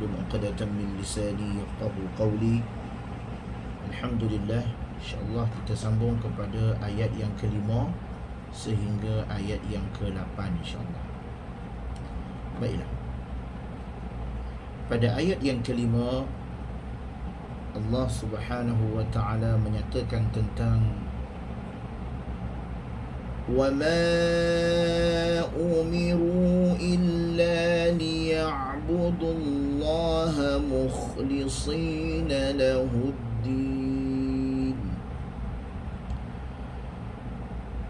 wahlul 'uqdatam min lisani yafqahu qawli. Alhamdulillah, insya-Allah kita sambung kepada ayat yang kelima sehingga ayat yang ke-8 insya-Allah. Baiklah. Pada ayat yang kelima, Allah Subhanahu wa taala menyatakan tentang وَمَا أُمِرُوا إِلَّا لِيَعْبُدُوا اللَّهَ مُخْلِصِينَ لَهُ الدِّينَ.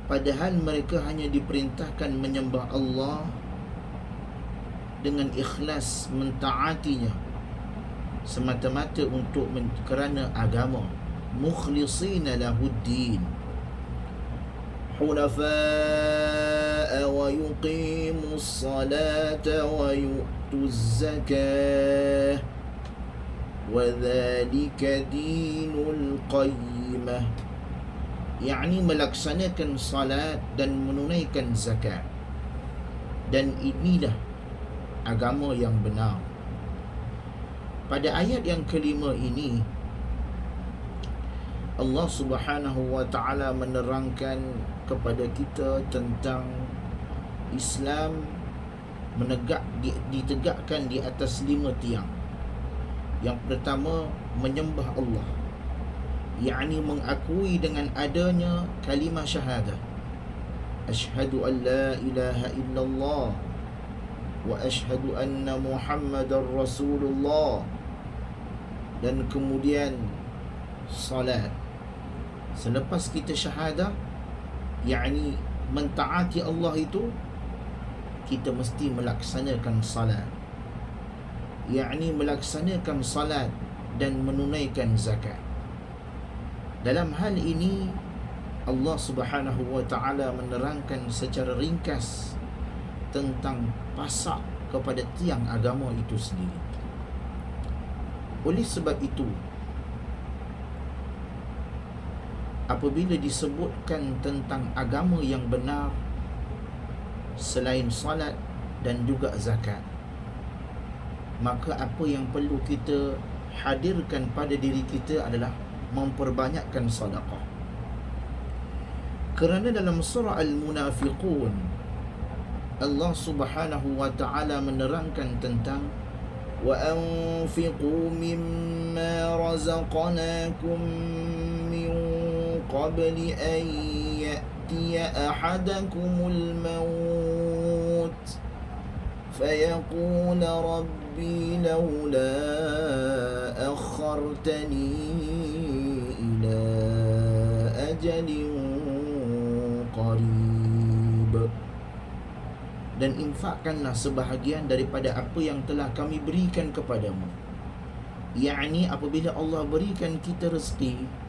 Padahal mereka hanya diperintahkan menyembah Allah dengan ikhlas mentaatinya semata-mata untuk kerana agama, mukhlisina lahuddin, حنفاء ويقيموا الصلاة ويؤتوا الزكاة وذلك دين القيمة. yakni melaksanakan salat dan menunaikan zakat, dan inilah agama yang benar. Pada ayat yang kelima ini, Allah Subhanahu wa taala menerangkan kepada kita tentang Islam ditegakkan di atas 5 tiang. Yang pertama, menyembah Allah, yakni mengakui dengan adanya kalimah syahadah, asyhadu an la ilaha illallah wa asyhadu anna Muhammadar Rasulullah. Dan kemudian salat. Selepas kita syahadah, yakni mentaati Allah itu, kita mesti melaksanakan salat, yakni melaksanakan salat dan menunaikan zakat. Dalam hal ini Allah Subhanahu wa taala menerangkan secara ringkas tentang pasak kepada tiang agama itu sendiri. Oleh sebab itu, apabila disebutkan tentang agama yang benar selain salat dan juga zakat, maka apa yang perlu kita hadirkan pada diri kita adalah memperbanyakkan sedekah. Kerana dalam surah Al-Munafiqun, Allah Subhanahu wa taala menerangkan tentang wa anfiqu mimma razaqnakum min قبل أن يأتي أحدكم الموت فيقول ربي لولا أخرتني إلى أجل قريب. Dan infakkanlah sebahagian daripada apa yang telah kami berikan kepadamu. Yakni apabila Allah berikan kita rezeki,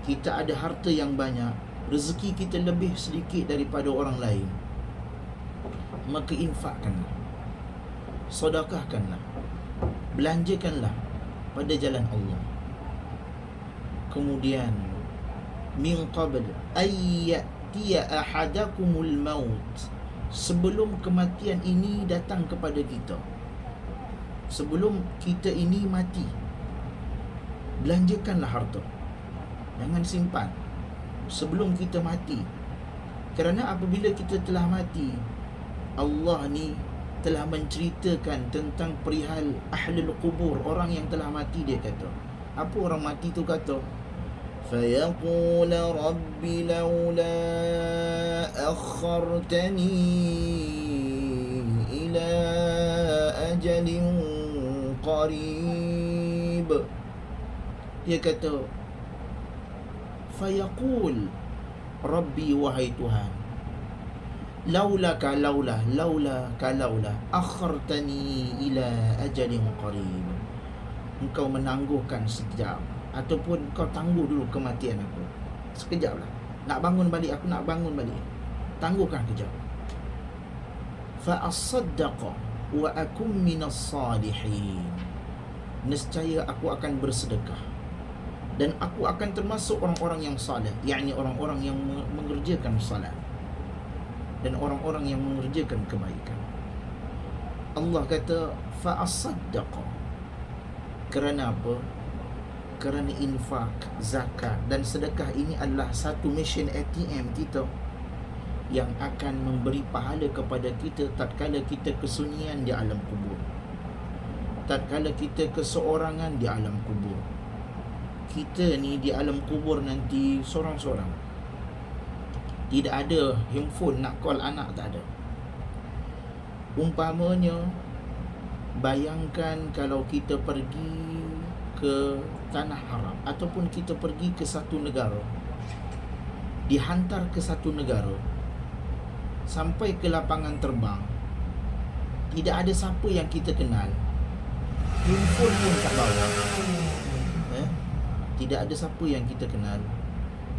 kita ada harta yang banyak, rezeki kita lebih sedikit daripada orang lain, maka infakkanlah, sedekahkanlah, belanjakanlah pada jalan Allah. Kemudian min qabl ayyatiya ahadakumul maut, sebelum kematian ini datang kepada kita, sebelum kita ini mati, belanjakanlah harta. Jangan simpan sebelum kita mati. Kerana apabila kita telah mati, Allah ni telah menceritakan tentang perihal ahlul qubur, orang yang telah mati. Dia kata, apa orang mati tu kata? فَيَقُولَ رَبِّ لَوْلَا أَخَّرْتَنِي إِلَى أَجَلٍ قَرِيبٍ. Dia kata, fayaqul Rabbi, wahai Tuhan, laula akhartani ila ajalin qarib, engkau menangguhkan sekejap, ataupun kau tangguh dulu kematian aku sekejap lah, nak bangun balik, aku nak bangun balik, tangguhkan kejap. Fa asaddaqa wa akum minas salihin, nescaya aku akan bersedekah dan aku akan termasuk orang-orang yang saleh, yakni orang-orang yang mengerjakan salat dan orang-orang yang mengerjakan kebaikan. Allah kata fa asaddaqa, Kerana apa? Kerana infak, zakat dan sedekah ini adalah satu mesin ATM kita yang akan memberi pahala kepada kita tatkala kita kesunyian di alam kubur, tatkala kita keseorangan di alam kubur. Kita ni di alam kubur nanti sorang-sorang. Tidak ada handphone nak call anak, tak ada. Umpamanya, bayangkan kalau kita pergi ke tanah haram ataupun kita pergi ke satu negara, dihantar ke satu negara, sampai ke lapangan terbang, tidak ada siapa yang kita kenal, handphone pun tak bawa. Tidak ada siapa yang kita kenal,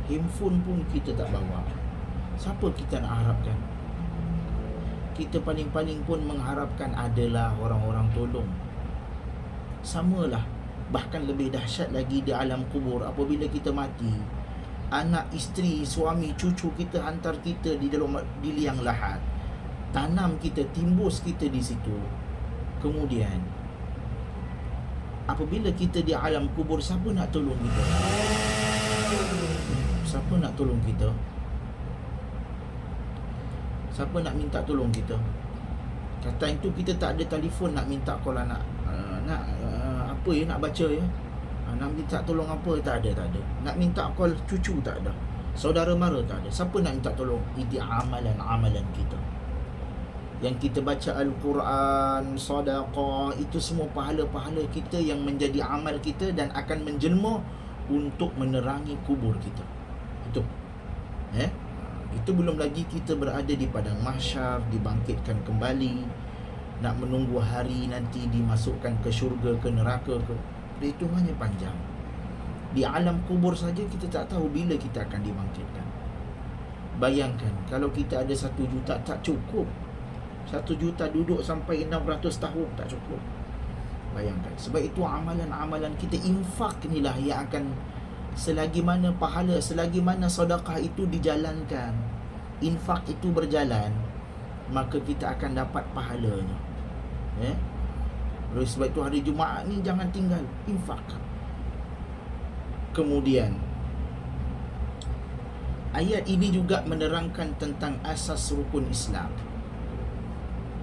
handphone pun kita tak bawa. Siapa kita nak harapkan? Kita paling-paling pun mengharapkan adalah orang-orang tolong. Samalah, bahkan lebih dahsyat lagi di alam kubur. Apabila kita mati, anak, isteri, suami, cucu kita hantar kita di dalam di liang lahat, tanam kita, timbus kita di situ. Kemudian apabila kita di alam kubur, siapa nak tolong kita? Siapa nak tolong kita? Siapa nak minta tolong kita? Kata itu kita tak ada telefon nak minta call anak, apa ya, nak baca ya, nak minta tolong apa, tak ada. Nak minta call cucu, tak ada. Saudara mara, tak ada. Siapa nak minta tolong? Itu amalan-amalan kita. Yang kita baca Al-Quran, sedekah, itu semua pahala-pahala kita yang menjadi amal kita dan akan menjelma untuk menerangi kubur kita. Itu itu belum lagi kita berada di padang mahsyar, dibangkitkan kembali, nak menunggu hari nanti dimasukkan ke syurga, ke neraka, perhitungannya panjang. Di alam kubur saja kita tak tahu bila kita akan dibangkitkan. Bayangkan kalau kita ada 1 juta, tak cukup. 1 juta duduk sampai 600 tahun, tak cukup. Bayangkan. Sebab itu amalan-amalan kita, infak inilah yang akan, selagi mana pahala, selagi mana sedekah itu dijalankan, infak itu berjalan, maka kita akan dapat pahalanya. Oleh sebab itu hari Jumaat ni jangan tinggal infak. Kemudian ayat ini juga menerangkan tentang asas rukun Islam.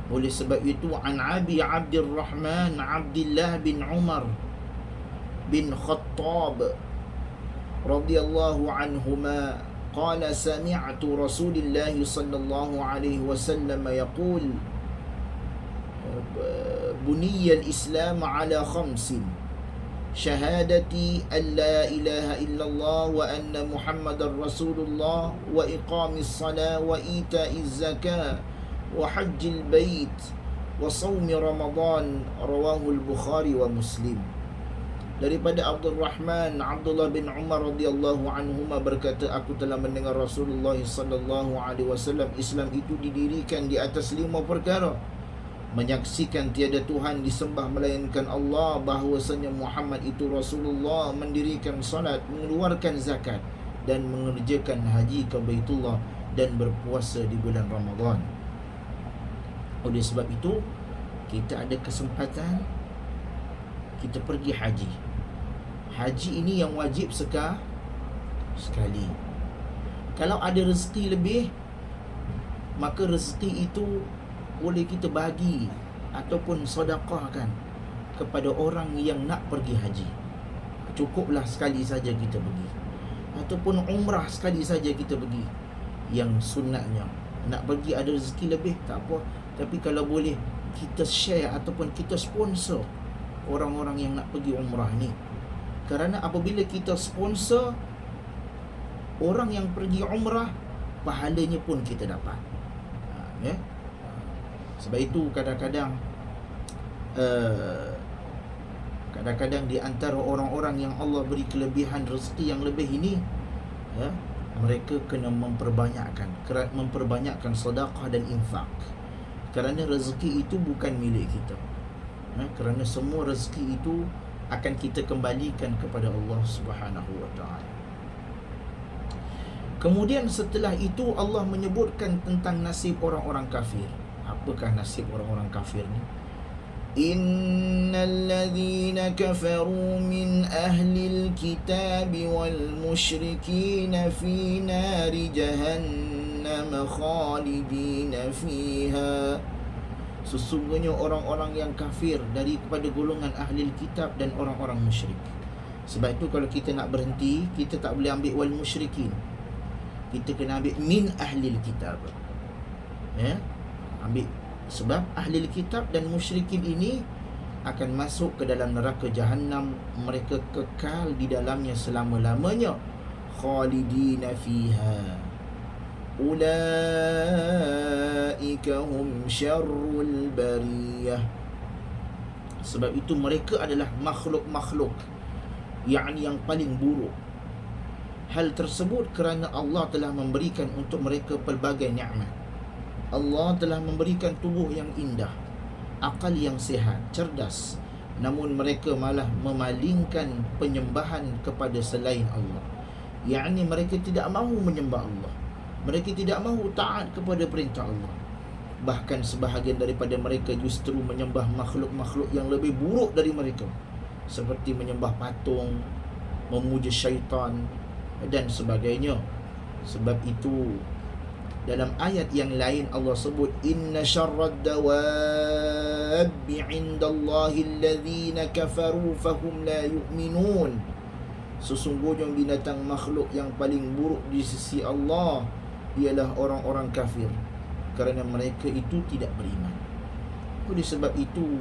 Oleh sebab itu, an Abi Abdurrahman Abdullah bin Umar bin Khattab radhiyallahu anhuma qala sami'tu Rasulullah sallallahu alaihi wasallam yaqul buniyya al-islam ala khamsin syahadati an la ilaha illallah wa anna muhammadar rasulullah wa iqamis salah wa ita'iz zakah wa hajjil bait wa shaumi ramadan, rawahul Bukhari wa Muslim. Daripada Abdullah bin Umar radhiyallahu anhuma berkata, aku telah mendengar Rasulullah sallallahu alaihi wasallam, Islam itu didirikan di atas 5 perkara: menyaksikan tiada Tuhan disembah melainkan Allah, bahwasanya Muhammad itu Rasulullah, mendirikan salat, mengeluarkan zakat dan mengerjakan haji ke Baitullah, dan berpuasa di bulan Ramadan. Oleh sebab itu, kita ada kesempatan kita pergi haji. Haji ini yang wajib sekali. Kalau ada rezeki lebih, maka rezeki itu boleh kita bagi ataupun sedekahkan kepada orang yang nak pergi haji. Cukuplah sekali saja kita pergi, ataupun umrah sekali saja kita pergi. Yang sunatnya nak pergi ada rezeki lebih, tak apa, tapi kalau boleh kita share ataupun kita sponsor orang-orang yang nak pergi umrah ni. Kerana apabila kita sponsor orang yang pergi umrah, pahalanya pun kita dapat. Sebab itu kadang-kadang di antara orang-orang yang Allah beri kelebihan rezeki yang lebih ini, mereka kena memperbanyakkan sedekah dan infak. Kerana rezeki itu bukan milik kita. Kerana semua rezeki itu akan kita kembalikan kepada Allah Subhanahu wa ta'ala. Kemudian setelah itu Allah menyebutkan tentang nasib orang-orang kafir. Apakah nasib orang-orang kafir ni? Innal ladzina kafaru min ahlil kitab wal musyrikin fi nari jahannam khalidina fiha. Sesungguhnya orang-orang yang kafir daripada golongan ahli kitab dan orang-orang musyrik. Sebab itu kalau kita nak berhenti, kita tak boleh ambil wal musyrikin. Kita kena ambil min ahli kitab. Ya? Ambil sebab ahli kitab dan musyrikin ini akan masuk ke dalam neraka Jahannam. Mereka kekal di dalamnya selama-lamanya. Khalidina fiha. Ulaika hum syarrul bariyah. Sebab itu mereka adalah makhluk-makhluk yang paling buruk. Hal tersebut kerana Allah telah memberikan untuk mereka pelbagai nikmat. Allah telah memberikan tubuh yang indah, akal yang sihat, cerdas. Namun mereka malah memalingkan penyembahan kepada selain Allah. Yakni mereka tidak mahu menyembah Allah. Mereka tidak mahu taat kepada perintah Allah. Bahkan sebahagian daripada mereka justru menyembah makhluk-makhluk yang lebih buruk dari mereka, seperti menyembah patung, memuja syaitan dan sebagainya. Sebab itu dalam ayat yang lain Allah sebut inna syarrad dawabbi 'indallahi alladzina kafaru fahum la yu'minun. Sesungguhnya binatang makhluk yang paling buruk di sisi Allah ialah orang-orang kafir, kerana mereka itu tidak beriman. Oleh sebab itu,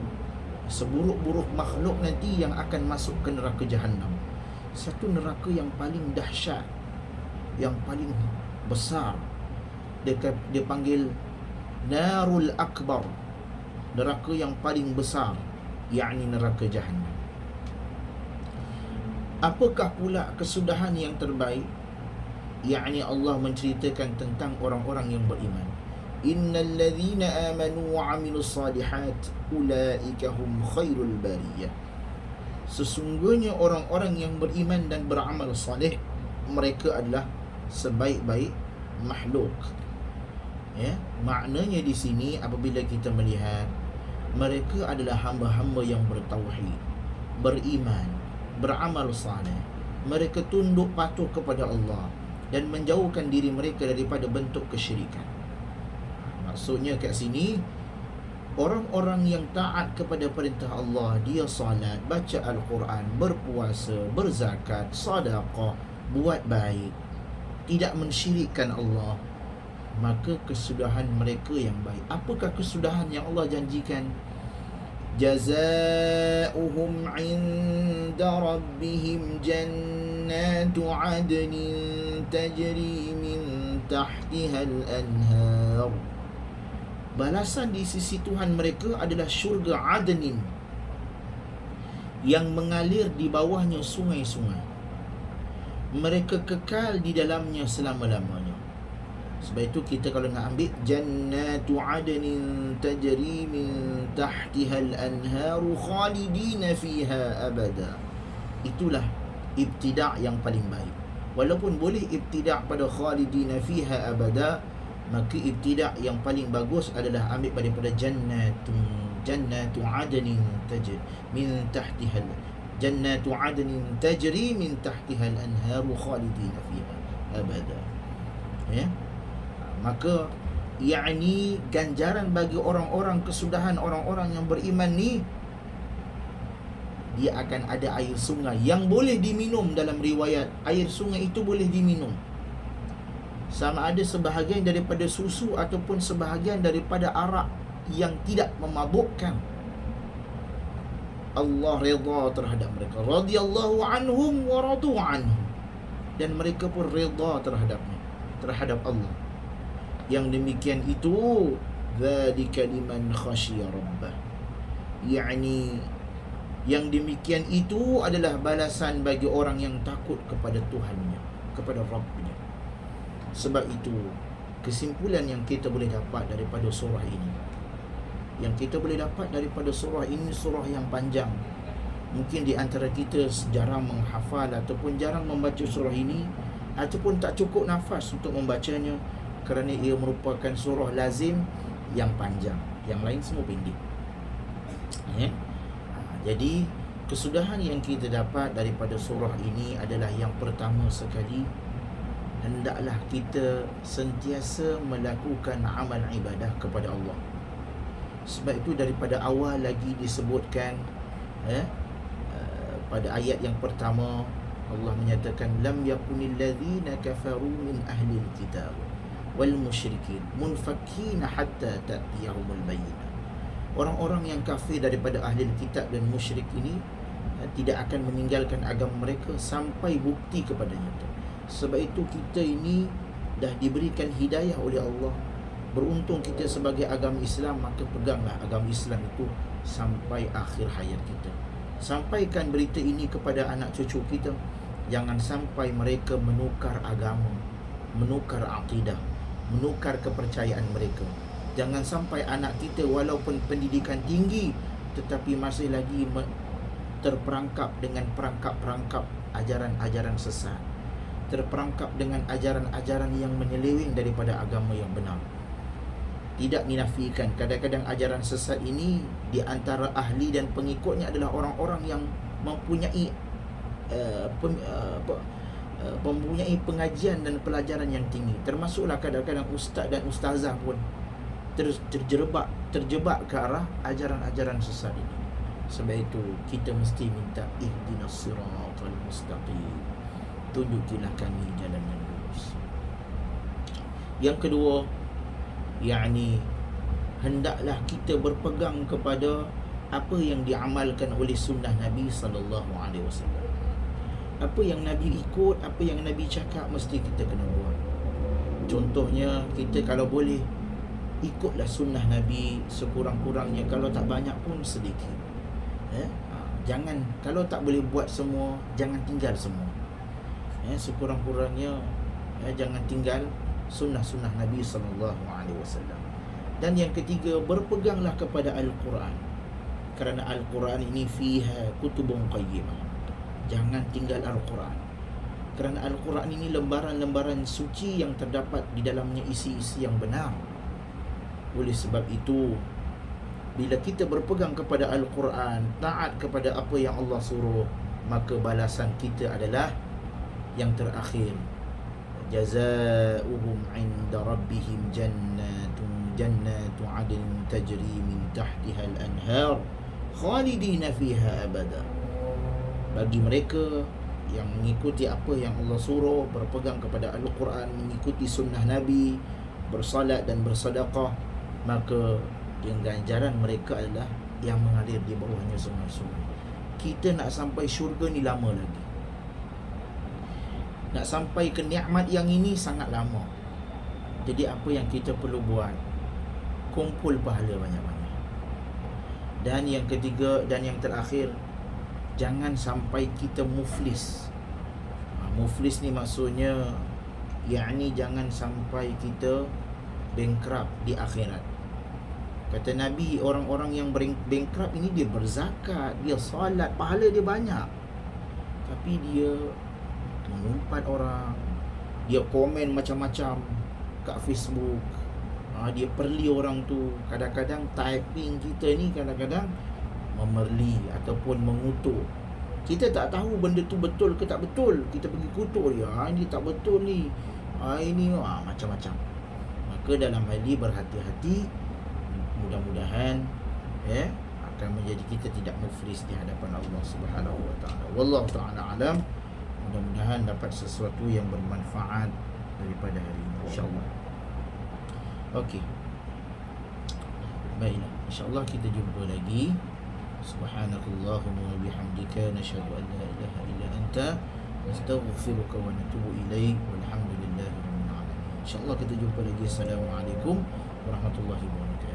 seburuk-buruk makhluk nanti yang akan masuk ke neraka Jahannam, satu neraka yang paling dahsyat, yang paling besar, dia panggil Narul Akbar, neraka yang paling besar, yakni neraka Jahannam. Apakah pula kesudahan yang terbaik? Yakni Allah menceritakan tentang orang-orang yang beriman. Innal ladzina amanu wa 'amilus salihat ulaika hum khairul bariyah. Sesungguhnya orang-orang yang beriman dan beramal saleh, mereka adalah sebaik-baik makhluk. Ya, maknanya di sini apabila kita melihat mereka adalah hamba-hamba yang bertauhid, beriman, beramal saleh. Mereka tunduk patuh kepada Allah dan menjauhkan diri mereka daripada bentuk kesyirikan. Maksudnya kat sini, orang-orang yang taat kepada perintah Allah, dia salat, baca Al-Quran, berpuasa, berzakat, sedekah, buat baik, tidak mensyirikkan Allah, maka kesudahan mereka yang baik. Apakah kesudahan yang Allah janjikan? Jazaohum 'inda rabbihim jannatu 'adnin tajri min tahtiha al-anhar. Balasan di sisi Tuhan mereka adalah syurga Adnin yang mengalir di bawahnya sungai-sungai. Mereka kekal di dalamnya selama-lamanya. Sebab itu kita kalau nak ambil jannatu adnin tajri min tahtiha al-anharu khalidina fiha abada, itulah ibtida' yang paling baik. Walaupun boleh ibtida' pada khalidina fiha abada, maka ibtida' yang paling bagus adalah ambil daripada jannatu adnin tajri min tahtiha jannatu adnin tajri min tahtiha al-anharu khalidina fiha abada. Ya, maka yakni ganjaran bagi orang-orang kesudahan orang-orang yang beriman ni, dia akan ada air sungai yang boleh diminum. Dalam riwayat, air sungai itu boleh diminum, sama ada sebahagian daripada susu ataupun sebahagian daripada arak yang tidak memabukkan. Allah redha terhadap mereka, radhiyallahu anhum wa radu anhu, dan mereka pun redha terhadap Allah. Yang demikian itu, dzalika liman khasyiya rabbah, yakni yang demikian itu adalah balasan bagi orang yang takut kepada Tuhannya, kepada Rabbnya. Sebab itu, kesimpulan yang kita boleh dapat daripada surah ini, surah yang panjang. Mungkin di antara kita jarang menghafal ataupun jarang membaca surah ini, ataupun tak cukup nafas untuk membacanya, kerana ia merupakan surah lazim yang panjang. Yang lain semua pendek. Ya? Jadi kesudahan yang kita dapat daripada surah ini adalah yang pertama sekali, hendaklah kita sentiasa melakukan amal ibadah kepada Allah. Sebab itu daripada awal lagi disebutkan pada ayat yang pertama Allah menyatakan lam yakunil ladzina kafaru min ahlil kitab wal musyrikin munfakkina hatta ta'tiyahumul bayyinah. Orang-orang yang kafir daripada ahli kitab dan musyrik ini tidak akan meninggalkan agama mereka sampai bukti kepadanya. Sebab itu kita ini dah diberikan hidayah oleh Allah. Beruntung kita sebagai agama Islam, maka peganglah agama Islam itu sampai akhir hayat kita. Sampaikan berita ini kepada anak cucu kita. Jangan sampai mereka menukar agama, menukar akidah, menukar kepercayaan mereka. Jangan sampai anak kita walaupun pendidikan tinggi tetapi masih lagi terperangkap dengan perangkap-perangkap ajaran-ajaran sesat, terperangkap dengan ajaran-ajaran yang menyeleweng daripada agama yang benar. Tidak dinafikan kadang-kadang ajaran sesat ini di antara ahli dan pengikutnya adalah orang-orang yang mempunyai mempunyai pengajian dan pelajaran yang tinggi. Termasuklah kadang-kadang ustaz dan ustazah pun terjebak ke arah ajaran-ajaran sesat ini. Sebab itu kita mesti minta ihdinas siratal mustaqim, tunjukilah kami jalan yang lurus. Yang kedua, yakni hendaklah kita berpegang kepada apa yang diamalkan oleh sunnah Nabi sallallahu alaihi wasallam. Apa yang Nabi ikut, apa yang Nabi cakap, mesti kita kena buat. Contohnya, kita kalau boleh ikutlah sunnah Nabi sekurang-kurangnya, kalau tak banyak pun sedikit. Jangan, kalau tak boleh buat semua, jangan tinggal semua. Sekurang-kurangnya jangan tinggal sunnah-sunnah Nabi SAW. Dan yang ketiga, berpeganglah kepada Al-Quran, kerana Al-Quran ini fiha kutubun qayyimah. Jangan tinggal Al-Quran, kerana Al-Quran ini lembaran-lembaran suci yang terdapat di dalamnya isi-isi yang benar. Oleh sebab itu, bila kita berpegang kepada Al-Quran, taat kepada apa yang Allah suruh, maka balasan kita adalah yang terakhir, jazaohum 'inda rabbihim jannatu 'adnin tajri min tahtiha al-anhar khalidina fiha abada. Bagi mereka yang mengikuti apa yang Allah suruh, berpegang kepada Al-Quran, mengikuti sunnah Nabi, bersalat dan bersedekah, maka yang ganjaran mereka adalah yang mengalir di bawahnya sungai-sungai. Kita nak sampai syurga ni lama lagi. Nak sampai ke nikmat yang ini sangat lama. Jadi apa yang kita perlu buat? Kumpul pahala banyak-banyak. Dan yang ketiga dan yang terakhir, jangan sampai kita muflis. Muflis ni maksudnya, yakni jangan sampai kita bankrupt di akhirat. Kata Nabi, orang-orang yang bankrupt ini dia berzakat, dia solat, pahala dia banyak, tapi dia mengumpat orang, dia komen macam-macam kat Facebook, dia perli orang tu. Kadang-kadang typing kita ni kadang-kadang memerli ataupun mengutuk. Kita tak tahu benda tu betul ke tak betul, kita pergi kutuk dia, ini tak betul ni, ini macam-macam. Maka dalam hal ini berhati-hati. Mudah-mudahan akan menjadi kita tidak muflis di hadapan Allah Subhanahu wa taala. Wallahu taala alam. Mudah-mudahan dapat sesuatu yang bermanfaat daripada hari ini, insya-Allah. Okey. Baiklah, insya-Allah kita jumpa lagi. Subhanakallahumma wa bihamdika nasyhadu an la ilaha illa anta nastaghfiruka wa natubu ilaik. Walhamdulillahirabbil alamin. Insya-Allah kita jumpa lagi. Assalamualaikum warahmatullahi wabarakatuh.